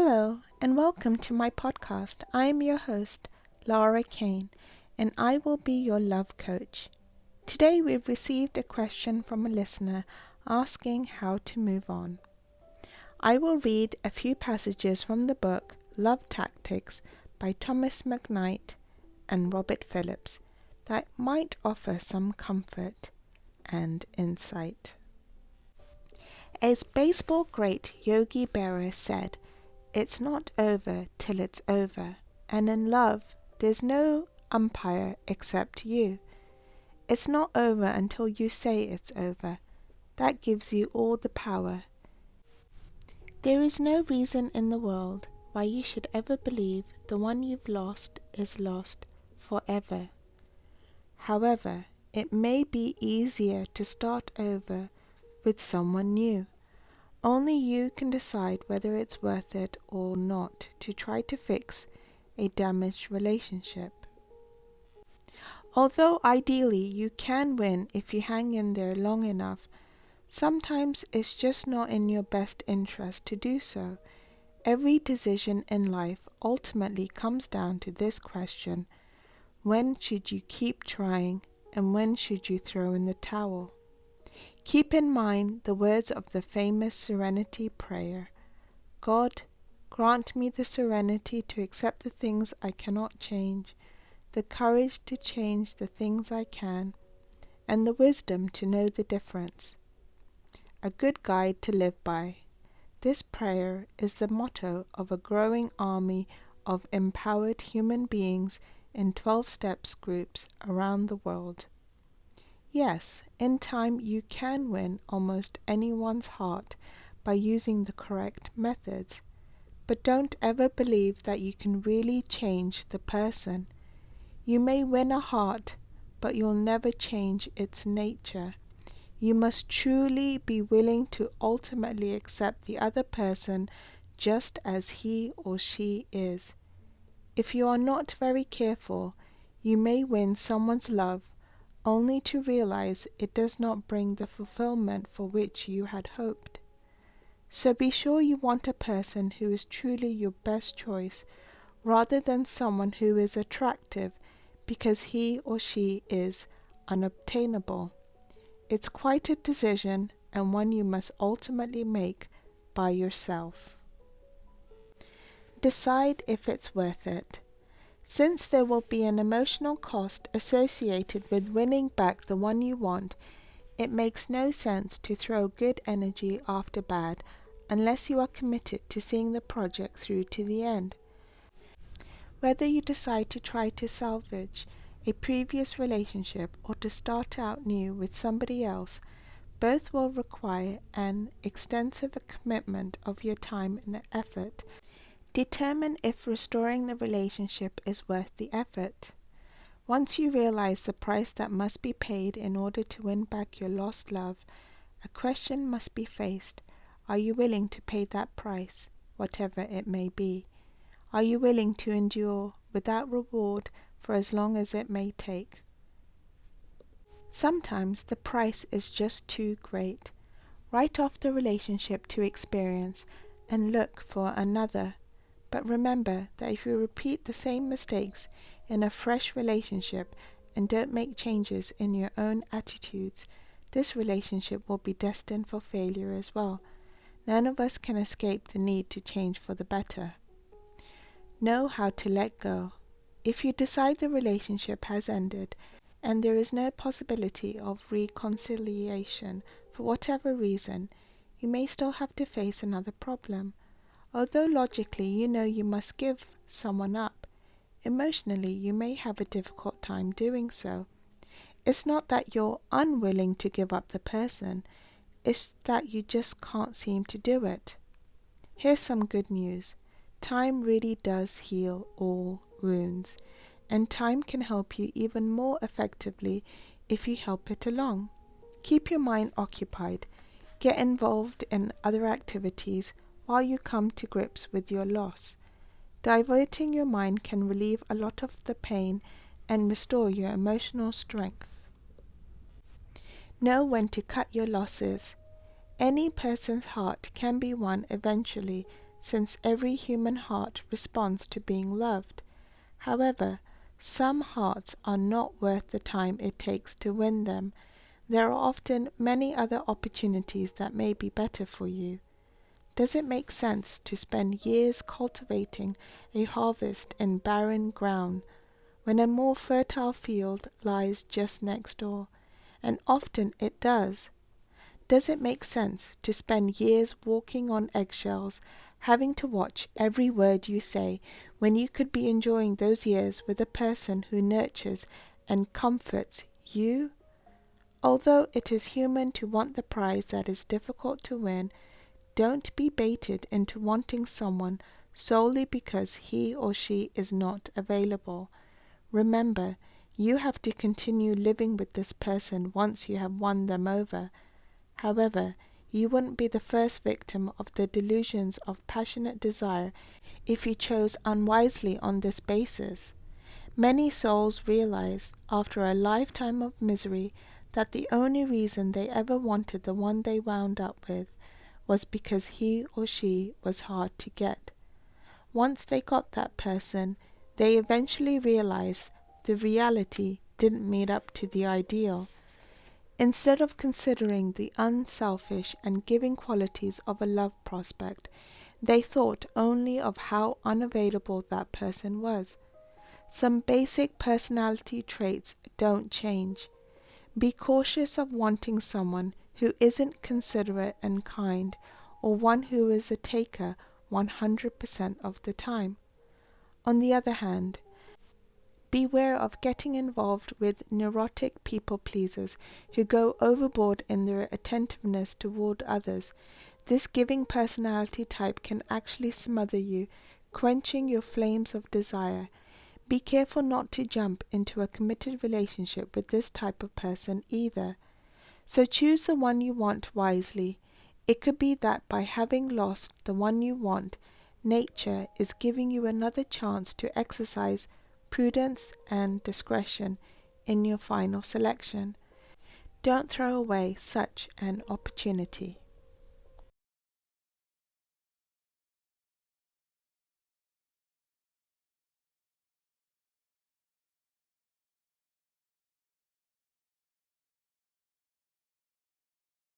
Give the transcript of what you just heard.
Hello, and welcome to my podcast. I am your host, Lara Kain, and I will be your love coach. Today we've received a question from a listener asking how to move on. I will read a few passages from the book Love Tactics by Thomas McKnight and Robert Phillips that might offer some comfort and insight. As baseball great Yogi Berra said, "It's not over till it's over, and in love there's no umpire except you. It's not over until you say it's over. That gives you all the power. There is no reason in the world why you should ever believe the one you've lost is lost forever. However, it may be easier to start over with someone new. Only you can decide whether it's worth it or not to try to fix a damaged relationship. Although ideally you can win if you hang in there long enough, sometimes it's just not in your best interest to do so. Every decision in life ultimately comes down to this question: when should you keep trying and when should you throw in the towel? Keep in mind the words of the famous serenity prayer: God, grant me the serenity to accept the things I cannot change, the courage to change the things I can, and the wisdom to know the difference. A good guide to live by. This prayer is the motto of a growing army of empowered human beings in 12 steps groups around the world. Yes, in time you can win almost anyone's heart by using the correct methods, but don't ever believe that you can really change the person. You may win a heart, but you'll never change its nature. You must truly be willing to ultimately accept the other person just as he or she is. If you are not very careful, you may win someone's love only to realize it does not bring the fulfillment for which you had hoped. So be sure you want a person who is truly your best choice, rather than someone who is attractive because he or she is unobtainable. It's quite a decision, and one you must ultimately make by yourself. Decide if it's worth it. Since there will be an emotional cost associated with winning back the one you want, it makes no sense to throw good energy after bad unless you are committed to seeing the project through to the end. Whether you decide to try to salvage a previous relationship or to start out new with somebody else, both will require an extensive commitment of your time and effort. Determine if restoring the relationship is worth the effort. Once you realize the price that must be paid in order to win back your lost love, a question must be faced. Are you willing to pay that price, whatever it may be? Are you willing to endure without reward for as long as it may take? Sometimes the price is just too great. Write off the relationship to experience and look for another. But remember that if you repeat the same mistakes in a fresh relationship and don't make changes in your own attitudes, this relationship will be destined for failure as well. None of us can escape the need to change for the better. Know how to let go. If you decide the relationship has ended and there is no possibility of reconciliation for whatever reason, you may still have to face another problem. Although logically you know you must give someone up, emotionally you may have a difficult time doing so. It's not that you're unwilling to give up the person, it's that you just can't seem to do it. Here's some good news. Time really does heal all wounds, and time can help you even more effectively if you help it along. Keep your mind occupied. Get involved in other activities while you come to grips with your loss. Diverting your mind can relieve a lot of the pain and restore your emotional strength. Know when to cut your losses. Any person's heart can be won eventually, since every human heart responds to being loved. However, some hearts are not worth the time it takes to win them. There are often many other opportunities that may be better for you. Does it make sense to spend years cultivating a harvest in barren ground when a more fertile field lies just next door? And often it does. Does it make sense to spend years walking on eggshells, having to watch every word you say, when you could be enjoying those years with a person who nurtures and comforts you? Although it is human to want the prize that is difficult to win, don't be baited into wanting someone solely because he or she is not available. Remember, you have to continue living with this person once you have won them over. However, you wouldn't be the first victim of the delusions of passionate desire if you chose unwisely on this basis. Many souls realize, after a lifetime of misery, that the only reason they ever wanted the one they wound up with was because he or she was hard to get. Once they got that person, they eventually realized the reality didn't meet up to the ideal. Instead of considering the unselfish and giving qualities of a love prospect, they thought only of how unavailable that person was. Some basic personality traits don't change. Be cautious of wanting someone who isn't considerate and kind, or one who is a taker 100% of the time. On the other hand, beware of getting involved with neurotic people pleasers who go overboard in their attentiveness toward others. This giving personality type can actually smother you, quenching your flames of desire. Be careful not to jump into a committed relationship with this type of person either. So choose the one you want wisely. It could be that by having lost the one you want, nature is giving you another chance to exercise prudence and discretion in your final selection. Don't throw away such an opportunity.